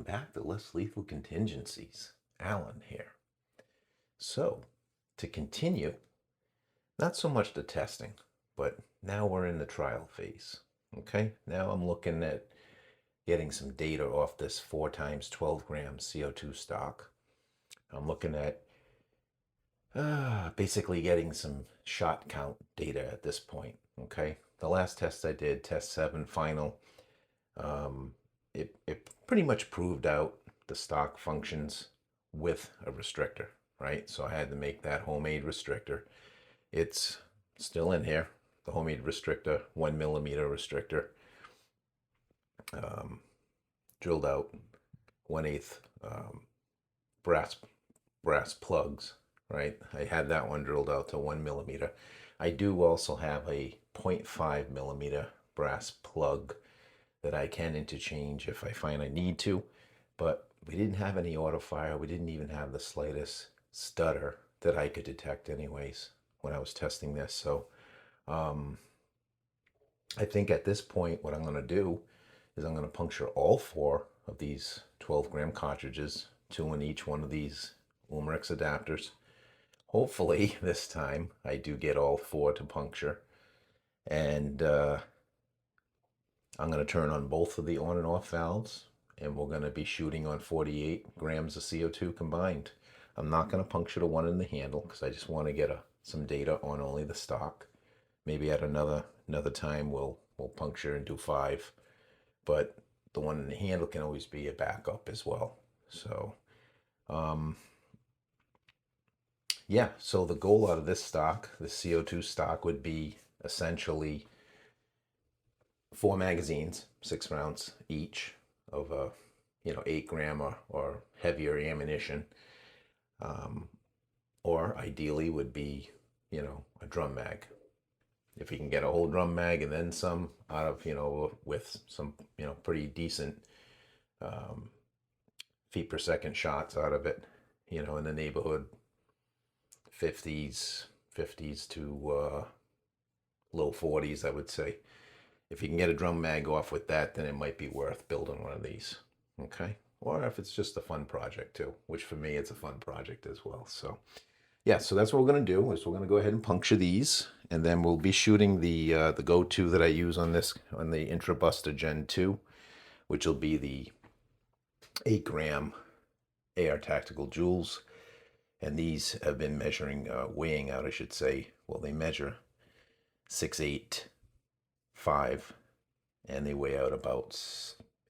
back to Less Lethal Contingencies. Alan here. So, to continue, not so much the testing, but now we're in the trial phase. Okay, now I'm looking at getting some data off this 4 times 12 gram CO2 stock. I'm looking at basically getting some shot count data at this point. Okay, the last test I did, test 7 final, it pretty much proved out the stock functions with a restrictor, right? So I had to make that homemade restrictor. It's still in here, the homemade restrictor, 1mm restrictor, drilled out 1/8 brass plugs, right? I had that one drilled out to 1mm. I do also have a 0.5mm brass plug that I can interchange if I find I need to, but we didn't have any auto fire. We didn't even have the slightest stutter that I could detect anyways when I was testing this. So I think at this point what I'm going to do is I'm going to puncture all 4 of these 12 gram cartridges, 2 in each one of these Umarex adapters. Hopefully this time I do get all 4 to puncture, and I'm going to turn on both of the on and off valves, and we're going to be shooting on 48 grams of CO2 combined. I'm not going to puncture the one in the handle because I just want to get some data on only the stock. Maybe at another time we'll puncture and do 5, but the one in the handle can always be a backup as well. So yeah, so the goal out of this stock, the CO2 stock, would be essentially 4 magazines, 6 rounds each of a 8 gram or heavier ammunition, or ideally would be a drum mag. If you can get a whole drum mag and then some out of with some pretty decent feet per second shots out of it, in the neighborhood 50s to low 40s, I would say. If you can get a drum mag off with that, then it might be worth building one of these. Okay, or if it's just a fun project too, which for me it's a fun project as well. So yeah, so that's what we're going to do, is we're going to go ahead and puncture these, and then we'll be shooting the Co2 that I use on the IntruBuster Gen 2, which will be the 8 gram AR Tactical Joules. And these have been weighing out, I should say. Well, they measure 6.8, 5, and they weigh out about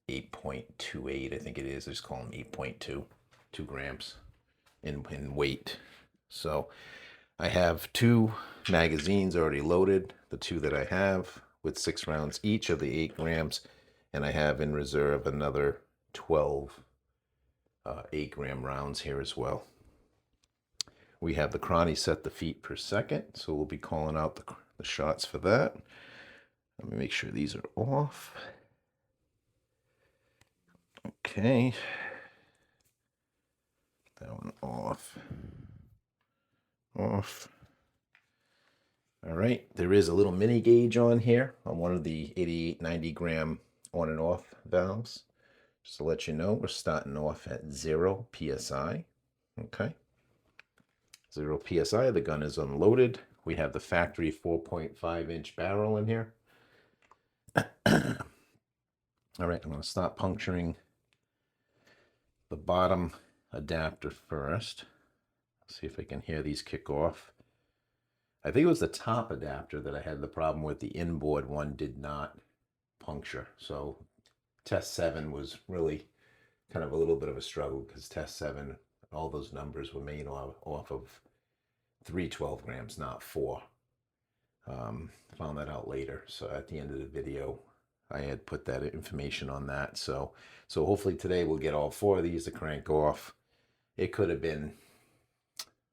8.28, I think it is. I just call them 8.2, 2 grams in weight. So I have 2 magazines already loaded, the 2 that I have, with 6 rounds each of the 8 grams, and I have in reserve another 12 8 gram rounds here as well. We have the cronny set the feet per second, so we'll be calling out the shots for that. Let me make sure these are off. Okay. That one off. Off. All right, there is a little mini gauge on here on one of the 88, 90 gram on and off valves. Just to let you know, we're starting off at 0 PSI. Okay. 0 PSI, the gun is unloaded. We have the factory 4.5 inch barrel in here. All right, I'm going to start puncturing the bottom adapter first. See if I can hear these kick off. I think it was the top adapter that I had the problem with. The inboard one did not puncture. So test 7 was really kind of a little bit of a struggle, because test 7, all those numbers were made off of 3 12 grams, not 4. Found that out later. So at the end of the video, I had put that information on that. So hopefully today we'll get all 4 of these to crank off. It could have been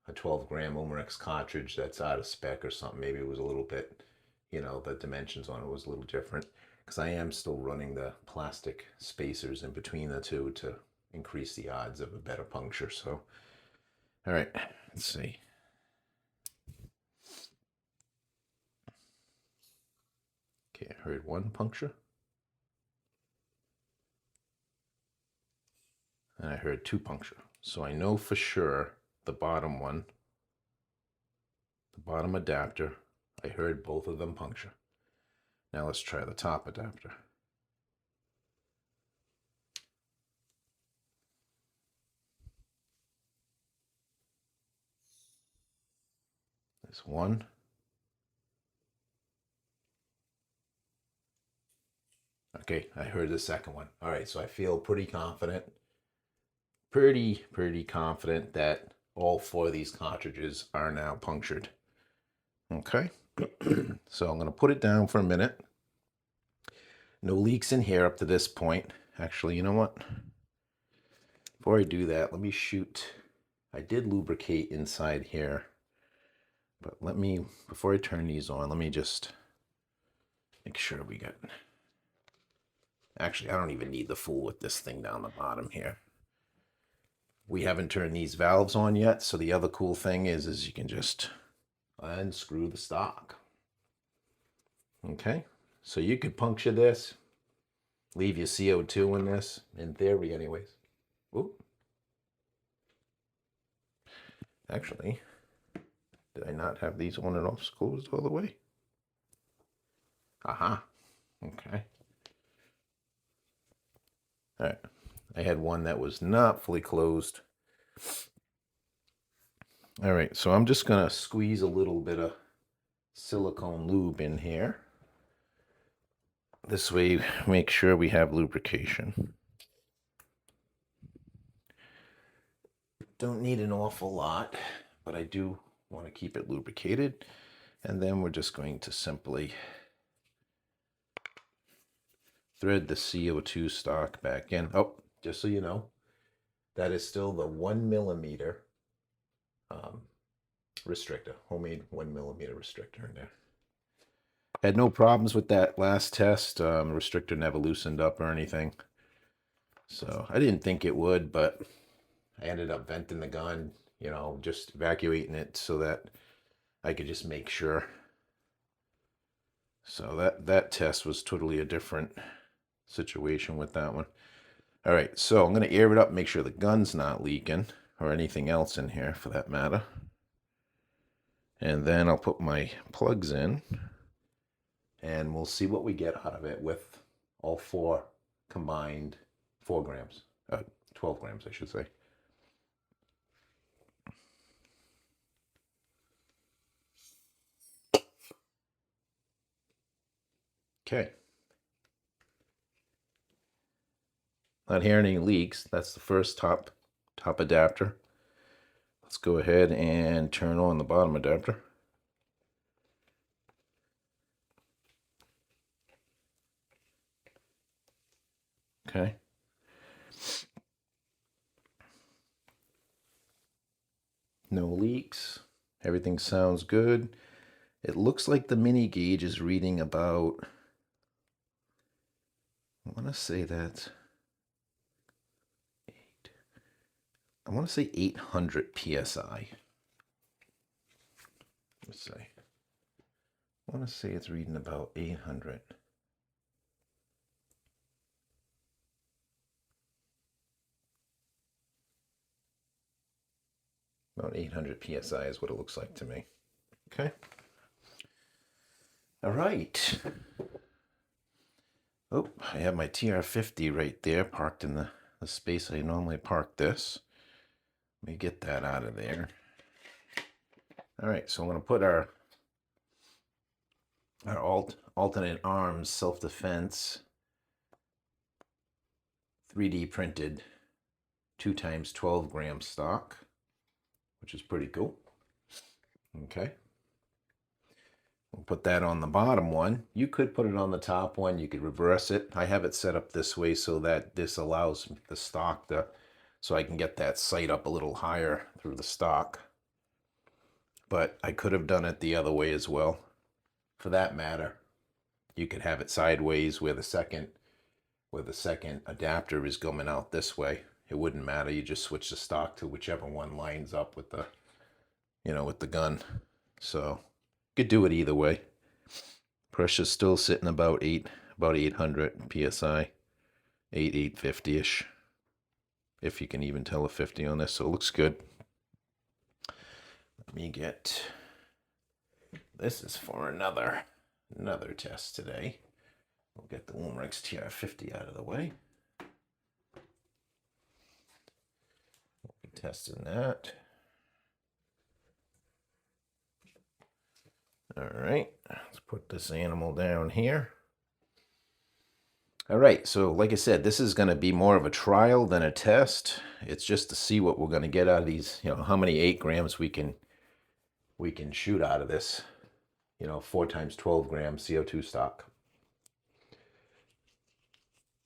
a 12 gram Umarex cartridge that's out of spec or something. Maybe it was a little bit, the dimensions on it was a little different, because I am still running the plastic spacers in between the 2 to increase the odds of a better puncture. So, all right, let's see. Okay, I heard 1 puncture. and I heard 2 puncture. So I know for sure the bottom one, the bottom adapter, I heard both of them puncture. Now let's try the top adapter. There's 1. Okay, I heard the second one. All right, so I feel pretty confident. Pretty confident that all 4 of these cartridges are now punctured. Okay, so I'm going to put it down for a minute. No leaks in here up to this point. Actually, you know what? Before I do that, let me shoot. I did lubricate inside here, but let me, before I turn these on, let me just make sure we got. Actually, I don't even need to fool with this thing down the bottom here. We haven't turned these valves on yet, so the other cool thing is you can just unscrew the stock. Okay, so you could puncture this, leave your CO2 in this, in theory anyways. Oop. Actually, did I not have these on and off closed all the way? Aha, okay. All right, I had one that was not fully closed. All right, so I'm just gonna squeeze a little bit of silicone lube in here. This way, make sure we have lubrication. Don't need an awful lot, but I do want to keep it lubricated. And then we're just going to simply thread the CO2 stock back in. Oh, just so you know, that is still the 1 millimeter restrictor, homemade 1 millimeter restrictor in there. Had no problems with that last test. Restrictor never loosened up or anything. So I didn't think it would, but I ended up venting the gun, you know, just evacuating it so that I could just make sure. So that test was totally a different situation with that one. All right, so I'm going to air it up, make sure the gun's not leaking or anything else in here for that matter. And then I'll put my plugs in and we'll see what we get out of it with all 4 combined 4 grams, 12 grams, I should say. Okay. Not hearing any leaks. That's the first top adapter. Let's go ahead and turn on the bottom adapter. Okay. No leaks. Everything sounds good. It looks like the mini gauge is reading about, I want to say that's 800 psi. Let's see. I want to say it's reading about 800. About 800 psi is what it looks like to me. Okay. All right. Oh, I have my TR50 right there parked in the space I normally park this. Let me get that out of there. All right, so I'm going to put our alternate arms self-defense 3D printed 2x 12 gram stock, which is pretty cool. Okay. We'll put that on the bottom one. You could put it on the top one. You could reverse it. I have it set up this way so that this allows the stock to, so I can get that sight up a little higher through the stock. But I could have done it the other way as well. For that matter, you could have it sideways where the second adapter is going out this way. It wouldn't matter. You just switch the stock to whichever one lines up with the, with the gun. So you could do it either way. Pressure's still sitting about 800 psi, 850-ish. if you can even tell a 50 on this, so it looks good. Let me get, this is for another test today. We'll get the Umarex TR50 out of the way. We'll be testing that. All right, let's put this animal down here. All right, so like I said, this is going to be more of a trial than a test. It's just to see what we're going to get out of these, you know, how many 8 grams we can shoot out of this, you know, 4 times 12 gram CO2 stock.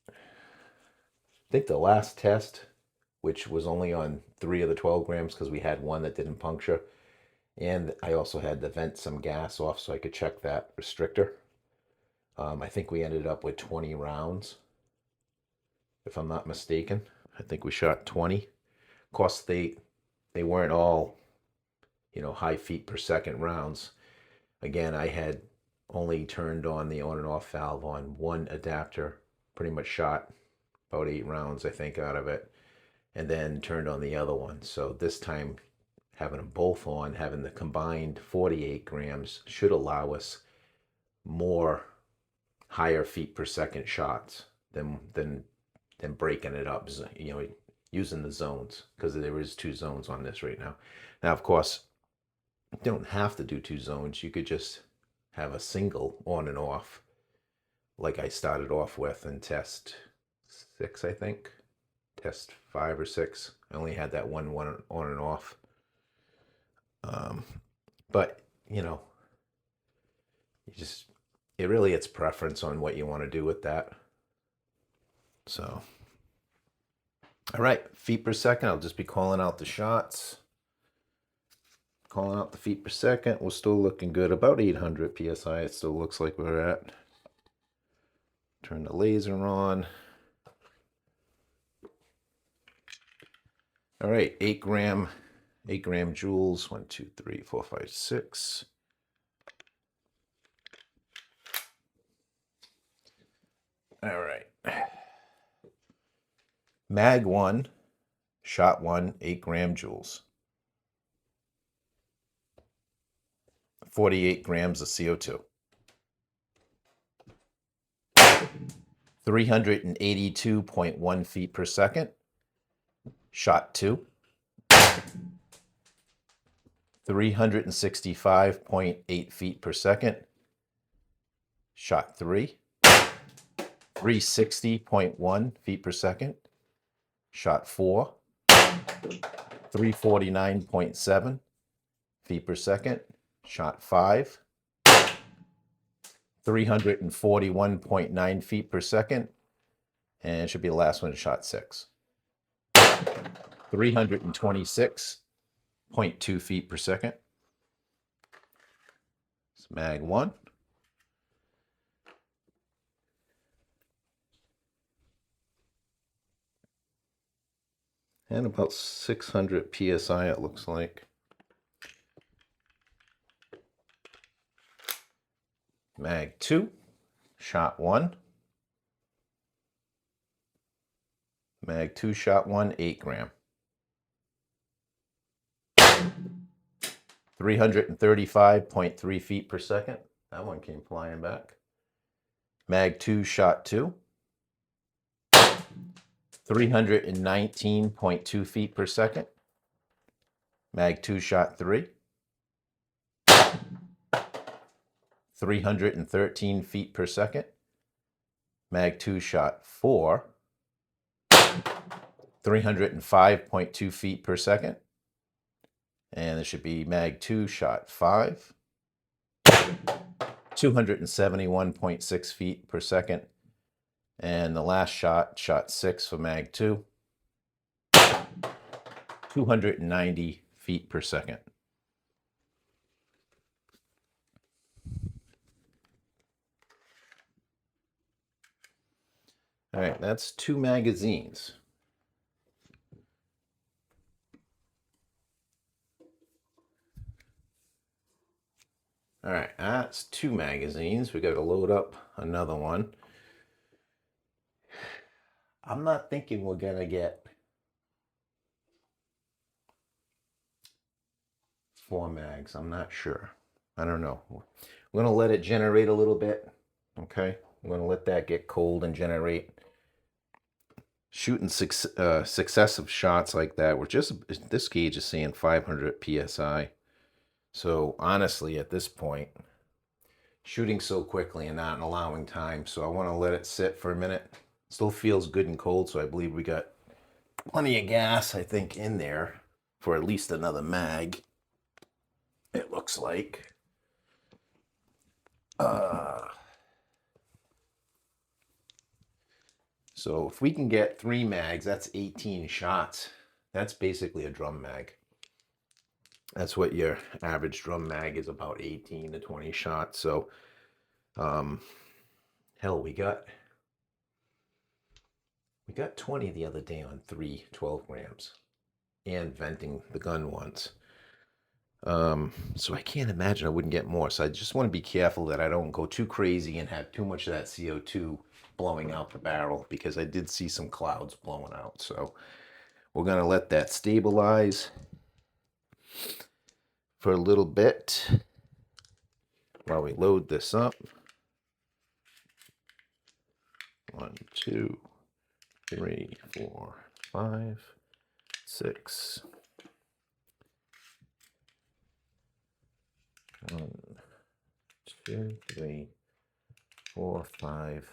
I think the last test, which was only on 3 of the 12 grams because we had one that didn't puncture, and I also had to vent some gas off so I could check that restrictor. I think we ended up with 20 rounds, if I'm not mistaken. I think we shot 20. Of course, they weren't all, you know, high feet per second rounds. Again, I had only turned on the on and off valve on one adapter, pretty much shot about 8 rounds, I think, out of it, and then turned on the other one. So this time, having them both on, having the combined 48 grams should allow us more higher feet per second shots than breaking it up, you know, using the zones, because there is 2 zones on this right now. Now, of course, you don't have to do 2 zones. You could just have a single on and off, like I started off with, and test 6, I think. Test 5 or 6. I only had that one on and off. But, you know, it's preference on what you want to do with that. So, all right, feet per second. I'll just be calling out the shots. Calling out the feet per second. We're still looking good. About 800 PSI. It still looks like we're at. Turn the laser on. All right, 8 gram joules. 1, 2, 3, 4, 5, 6. All right. Mag 1, shot 1, 8 gram joules. 48 grams of CO2. 382.1 feet per second. Shot 2. 365.8 feet per second. Shot 3. 360.1 feet per second. Shot 4. 349.7 feet per second. Shot 5. 341.9 feet per second. And it should be the last one, shot 6. 326.2 feet per second. It's mag 1. And about 600 PSI, it looks like. Mag 2, shot 1. Mag 2, shot 1, 8 gram. 335.3 feet per second. That one came flying back. Mag 2, shot 2. 319.2 feet per second. Mag 2, shot 3. 313 feet per second. Mag 2, shot 4. 305.2 feet per second. And this should be mag 2, shot 5. 271.6 feet per second. And the last shot, shot 6 for mag 2. 290 feet per second. All right, that's 2 magazines. All right, that's 2 magazines. We got to load up another one. I'm not thinking we're going to get 4 mags. I'm not sure. I don't know. We're gonna let it generate a little bit. Okay, I'm gonna let that get cold and generate. Shooting successive shots like that, we're just, this gauge is saying 500 psi. So honestly, at this point, shooting so quickly and not allowing time, so I want to let it sit for a minute. Still feels good and cold, so I believe we got plenty of gas, I think, in there for at least another mag, it looks like. So if we can get 3 mags, that's 18 shots. That's basically a drum mag. That's what your average drum mag is, about 18 to 20 shots. So, hell, we got 20 the other day on 3 12 grams and venting the gun once. So I can't imagine I wouldn't get more. So I just want to be careful that I don't go too crazy and have too much of that CO2 blowing out the barrel, because I did see some clouds blowing out. So we're going to let that stabilize for a little bit while we load this up. 1, 2, 3, 4, 5, 6. 1, 2, 3, 4, 5,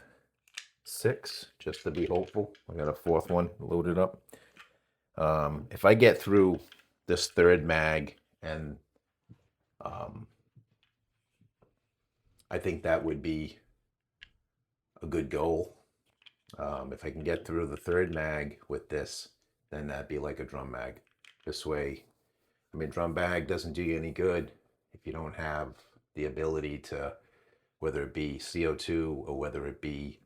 6, just to be hopeful. I got a 4th one loaded up. If I get through this 3rd mag, and I think that would be a good goal. If I can get through the 3rd mag with this, then that'd be like a drum mag. This way, I mean, drum mag doesn't do you any good if you don't have the ability to, whether it be CO2 or whether it be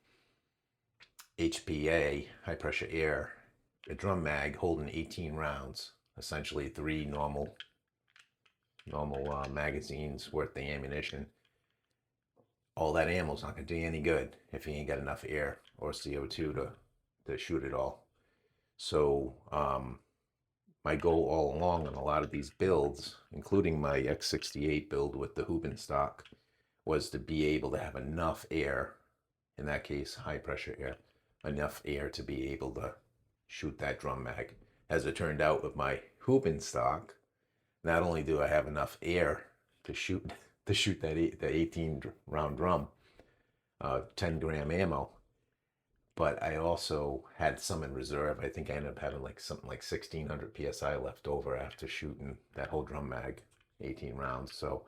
HPA, high pressure air, a drum mag holding 18 rounds, essentially 3 normal magazines worth of ammunition. All that ammo's not gonna do you any good if you ain't got enough air or CO2 to shoot it all. So my goal all along on a lot of these builds, including my X68 build with the Hubin stock, was to be able to have enough air, in that case high pressure air, enough air to be able to shoot that drum mag. As it turned out with my Hubin stock, not only do I have enough air to shoot the 18 round drum, 10 gram ammo, but I also had some in reserve. I think I ended up having like something like 1600 psi left over after shooting that whole drum mag, 18 rounds. So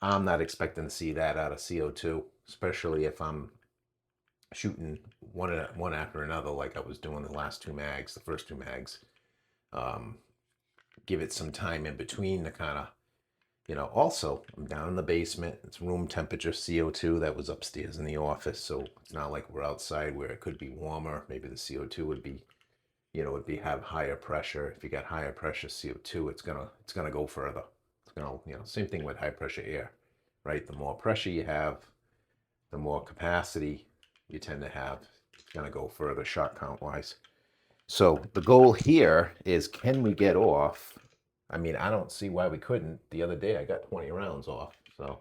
I'm not expecting to see that out of CO2, especially if I'm shooting one after another like I was doing the last 2 mags, the first 2 mags. Give it some time in between to kind of, also I'm down in the basement. It's room temperature CO2 that was upstairs in the office. So it's not like we're outside where it could be warmer. Maybe the CO2 would be, have higher pressure. If you got higher pressure CO2, it's gonna go further. It's gonna, same thing with high pressure air, right? The more pressure you have, the more capacity you tend to have. It's gonna go further shot count wise. So the goal here is, can we get off? I mean, I don't see why we couldn't. The other day I got 20 rounds off. So,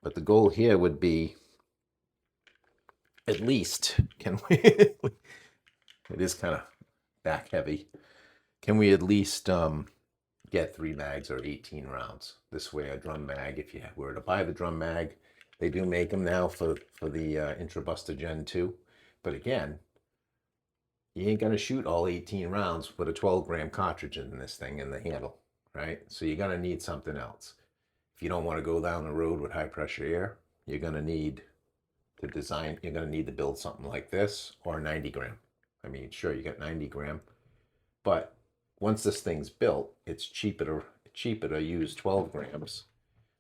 but the goal here would be, at least, can we, it is kind of back heavy. Can we at least get 3 mags or 18 rounds? This way, a drum mag, if you were to buy the drum mag, they do make them now for the IntruBuster Gen 2. But again, you ain't gonna shoot all 18 rounds with a 12 gram cartridge in this thing in the handle, right? So you're gonna need something else. If you don't want to go down the road with high pressure air, you're gonna need to build something like this, or 90 gram. I mean, sure, you got 90 gram, but once this thing's built, it's cheaper to use 12 grams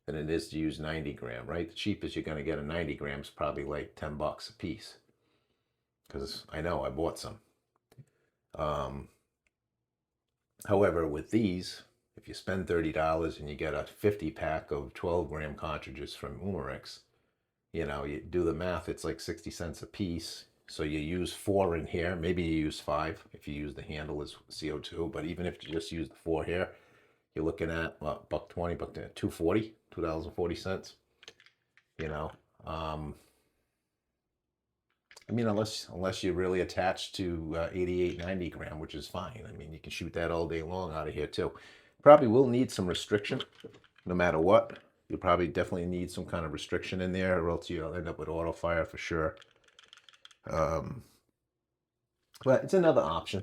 than it is to use 90 gram, right? The cheapest you're gonna get a 90 grams probably like $10 a piece, because I know I bought some. However, with these, if you spend $30 and you get a 50 pack of 12 gram cartridges from Umarex, you do the math, it's like 60 cents a piece. So you use 4 in here, maybe you use 5 if you use the handle as CO2, but even if you just use the 4 here, you're looking at what, $1.20, $2.40, $2.40. You know, I mean, unless you're really attached to 88, 90 gram, which is fine. I mean, you can shoot that all day long out of here too. Probably will need some restriction, no matter what. You'll probably definitely need some kind of restriction in there, or else you'll end up with auto fire for sure. But it's another option,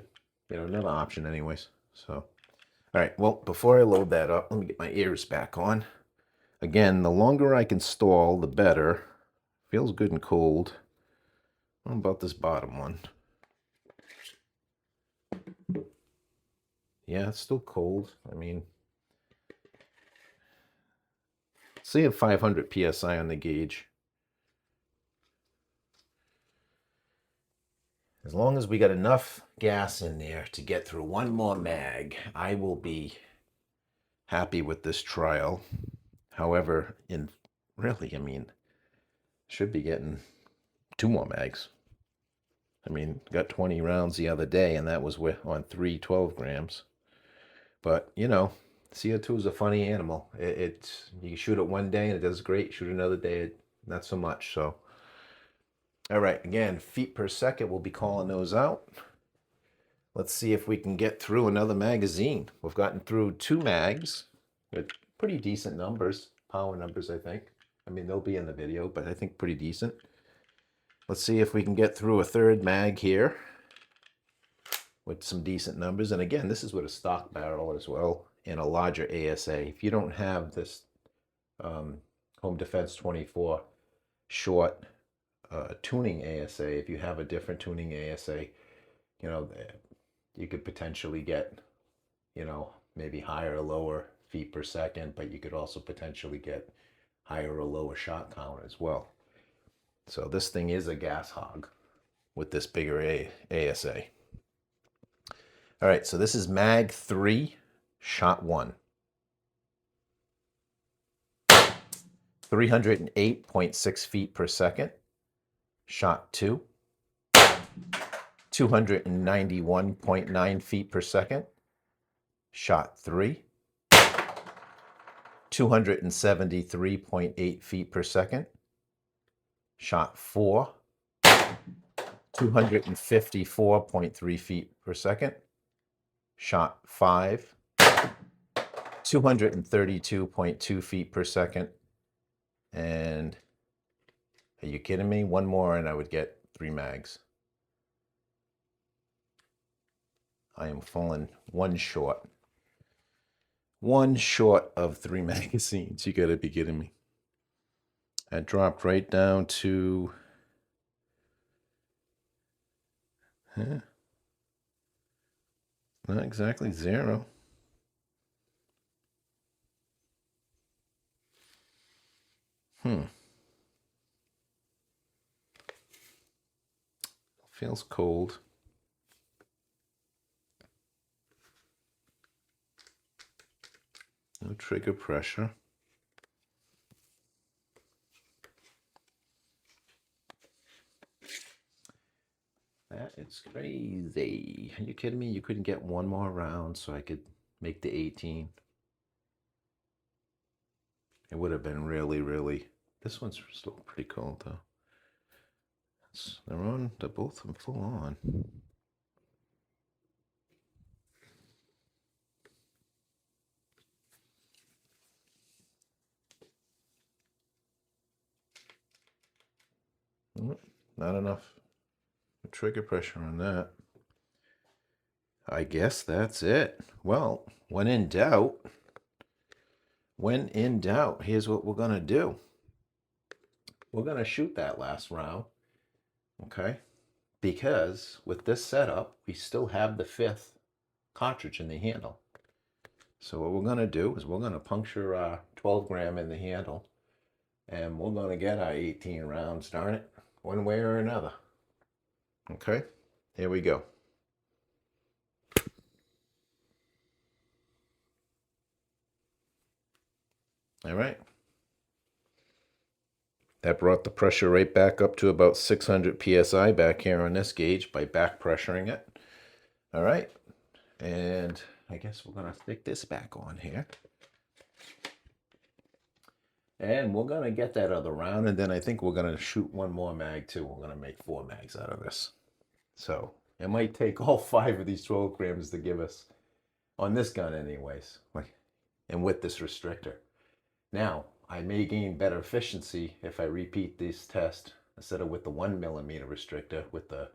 you know, another option anyways. So, all right, well, before I load that up, let me get my ears back on. Again, the longer I can stall, the better. Feels good and cold. What about this bottom one? Yeah, it's still cold. I mean, seeing 500 PSI on the gauge. As long as we got enough gas in there to get through one more mag, I will be happy with this trial. However, I mean, should be getting 2 more mags. I mean, got 20 rounds the other day, and that was on 3 12 grams. But, you know, CO2 is a funny animal. You can shoot it one day and it does great. Shoot another day, not so much. So, all right, again, feet per second, we'll be calling those out. Let's see if we can get through another magazine. We've gotten through 2 mags with pretty decent numbers, power numbers, I think. I mean, they'll be in the video, but I think pretty decent. Let's see if we can get through a 3rd mag here with some decent numbers. And again, this is with a stock barrel as well and a larger ASA. If you don't have this Home Defense 24 short tuning ASA, if you have a different tuning ASA, you know, you could potentially get, you know, maybe higher or lower feet per second, but you could also potentially get higher or lower shot count as well. So this thing is a gas hog with this bigger ASA. All right, so this is mag 3, shot 1. 308.6 feet per second. Shot 2. 291.9 feet per second. Shot 3. 273.8 feet per second. Shot 4. 254.3 feet per second. Shot 5. 232.2 feet per second. And are you kidding me? One more and I would get 3 mags. I am falling one short. One short of 3 magazines. You gotta be kidding me. I dropped right down to not exactly 0. Feels cold. No trigger pressure. That is crazy. Are you kidding me? You couldn't get one more round so I could make the 18. It would have been really, really. This one's still pretty cold though. They're both full on. Not enough trigger pressure on that. I guess that's it. Well, when in doubt, here's what we're going to do. We're going to shoot that last round, okay? Because with this setup, we still have the 5th cartridge in the handle. So what we're going to do is we're going to puncture our 12 gram in the handle, and we're going to get our 18 rounds, darn it, one way or another. Okay, here we go. All right. That brought the pressure right back up to about 600 PSI back here on this gauge by back pressuring it. All right. And I guess we're going to stick this back on here. And we're going to get that other round, and then I think we're going to shoot one more mag too. We're going to make 4 mags out of this. So it might take all 5 of these 12 grams to give us, on this gun anyways, and with this restrictor. Now, I may gain better efficiency if I repeat this test instead of with the 1 millimeter restrictor, with the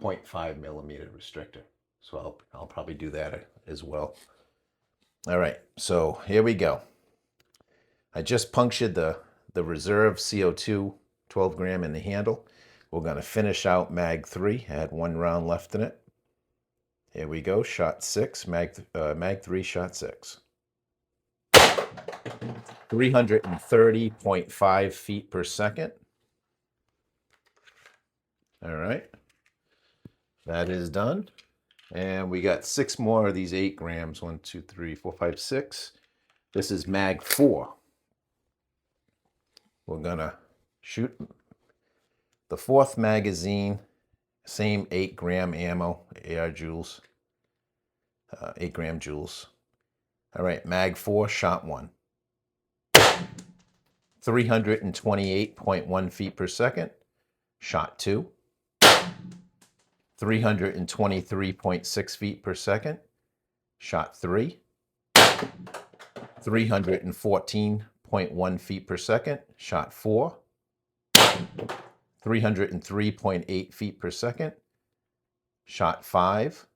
0.5 millimeter restrictor. So I'll probably do that as well. All right, so here we go. I just punctured the reserve CO2 12 gram in the handle. We're going to finish out mag 3. I had 1 round left in it. Here we go, shot 6, mag 3, shot 6. 330.5 feet per second. All right, that is done. And we got 6 more of these 8 grams. 1, 2, 3, 4, 5, 6. This is mag 4. We're gonna shoot the 4th magazine, same 8 gram ammo, AR joules, 8 gram joules. All right, mag 4, shot 1. 328.1 feet per second, shot 2. 323.6 feet per second, shot 3. 314.1 feet per second, shot 4. 303.8 feet per second, shot 5.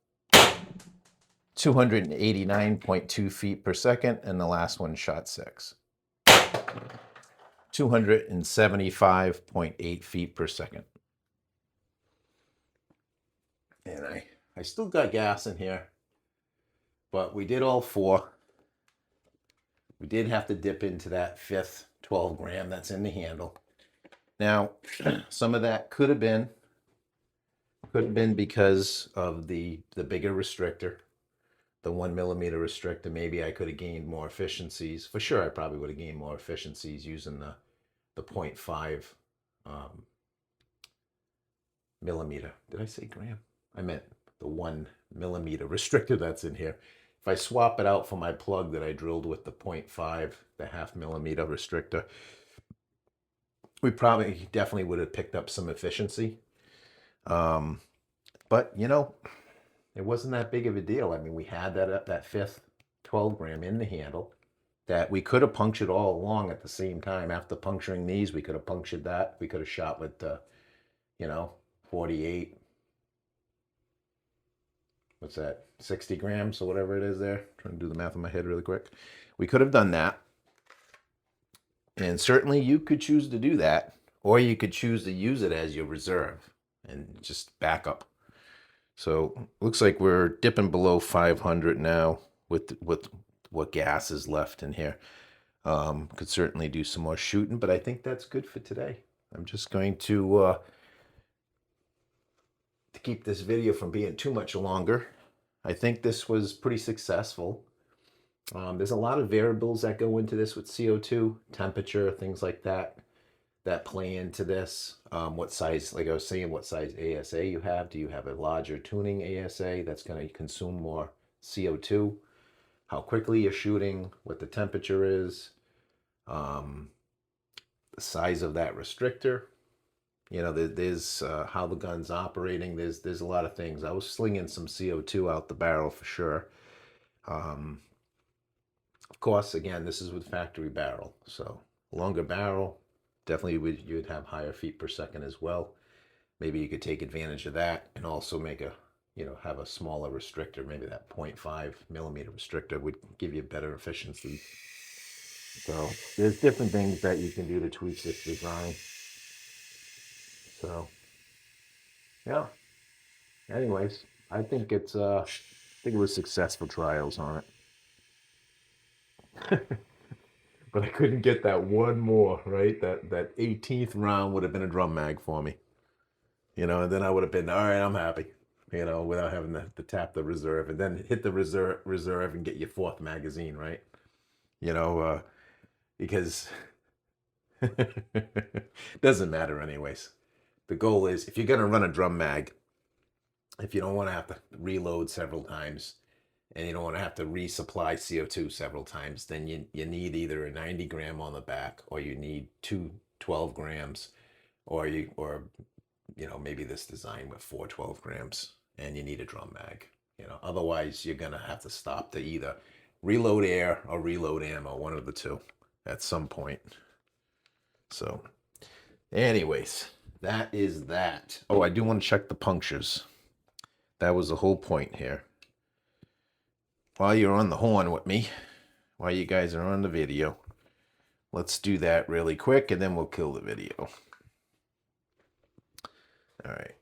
289.2 feet per second, and the last one, shot 6. 275.8 feet per second. And I still got gas in here, but we did all 4. We did have to dip into that 5th 12 gram that's in the handle. Now, some of that could have been because of the bigger restrictor, the 1 millimeter restrictor. Maybe I could have gained more efficiencies. For sure, I probably would have gained more efficiencies using the 0.5 millimeter. Did I say gram? I meant the 1 millimeter restrictor that's in here. If I swap it out for my plug that I drilled with the 0.5, the 0.5 millimeter restrictor, we probably definitely would have picked up some efficiency. But, you know, it wasn't that big of a deal. I mean, we had that 5th 12 gram in the handle that we could have punctured all along at the same time. After puncturing these, we could have punctured that. We could have shot with, 48. What's that? 60 grams or whatever it is there. I'm trying to do the math in my head really quick. We could have done that. And certainly you could choose to do that, or you could choose to use it as your reserve and just back up. So looks like we're dipping below 500 now with what gas is left in here. Could certainly do some more shooting, but I think that's good for today. I'm just going to keep this video from being too much longer. I think this was pretty successful. There's a lot of variables that go into this with CO2, temperature, things like that play into this. What size, like I was saying, what size ASA you have. Do you have a larger tuning ASA that's going to consume more CO2? How quickly you're shooting, what the temperature is, the size of that restrictor. You know, there's how the gun's operating. There's a lot of things. I was slinging some CO2 out the barrel for sure. Of course, again, this is with factory barrel, so longer barrel, definitely you'd have higher feet per second as well. Maybe you could take advantage of that and also make have a smaller restrictor. Maybe that 0.5 millimeter restrictor would give you better efficiency. So there's different things that you can do to tweak this design. So yeah. Anyways, I think it was successful trials on it. But I couldn't get that one more, right? That 18th round would have been a drum mag for me. And then I would have been, all right, I'm happy, without having to tap the reserve and then hit the reserve and get your 4th magazine, right? Because it doesn't matter anyways. The goal is, if you're going to run a drum mag, if you don't want to have to reload several times, and you don't want to have to resupply CO2 several times, then you need either a 90 gram on the back, or you need two 12 grams, or maybe this design with 4 12 grams, and you need a drum mag. Otherwise you're gonna have to stop to either reload air or reload ammo, one of the two, at some point. So anyways, that is that. Oh, I do want to check the punctures. That was the whole point here. While you're on the horn with me, while you guys are on the video, let's do that really quick, and then we'll kill the video. All right.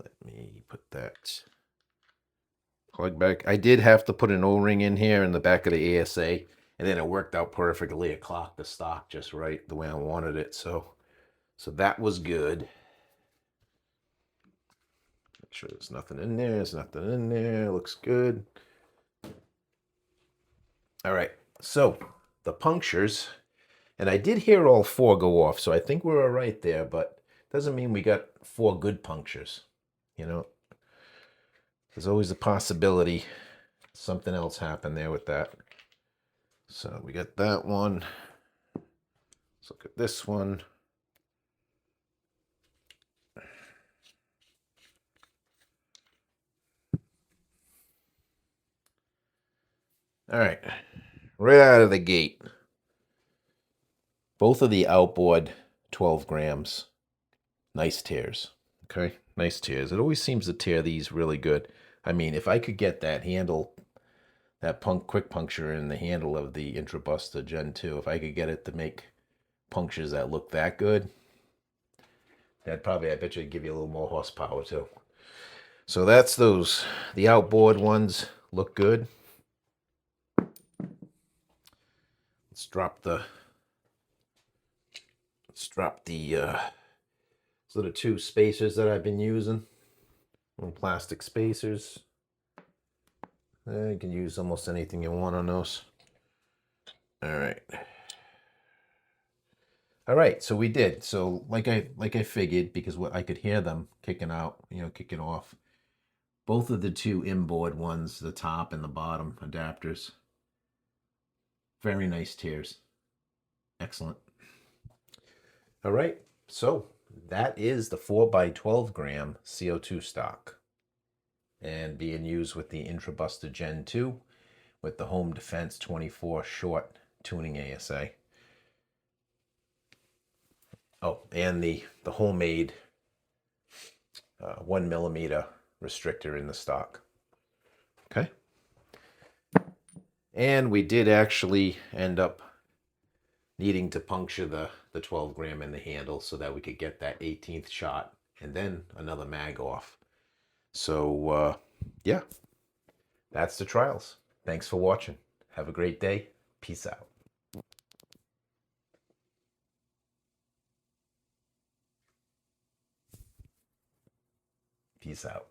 Let me put that plug back. I did have to put an O-ring in here in the back of the ASA, and then it worked out perfectly. It clocked the stock just right the way I wanted it. So that was good. Make sure there's nothing in there. There's nothing in there. Looks good. All right. So the punctures, and I did hear all 4 go off, so I think we're all right there, but doesn't mean we got 4 good punctures. There's always a possibility something else happened there with that. So we got that one. Let's look at this one. All right, right out of the gate, both of the outboard 12 grams, nice tears. Okay, nice tears. It always seems to tear these really good. I mean, if I could get that handle, that quick puncture in the handle of the IntruBuster Gen 2, if I could get it to make punctures that look that good, that'd probably, I bet you, give you a little more horsepower too. So that's those. The outboard ones look good. Let's drop the sort of 2 spacers that I've been using. Little plastic spacers. You can use almost anything you want on those. All right, so we did. So like I figured, because I could hear them kicking out, kicking off. Both of the 2 inboard ones, the top and the bottom adapters, very nice tears. Excellent. All right, so that is the 4x12 gram CO2 stock, and being used with the IntruBuster Gen 2 with the Home Defense 24 short tuning ASA. Oh, and the homemade 1mm restrictor in the stock. Okay. And we did actually end up needing to puncture the 12 gram in the handle so that we could get that 18th shot and then another mag off. So yeah, that's the trials. Thanks for watching. Have a great day. Peace out. Peace out.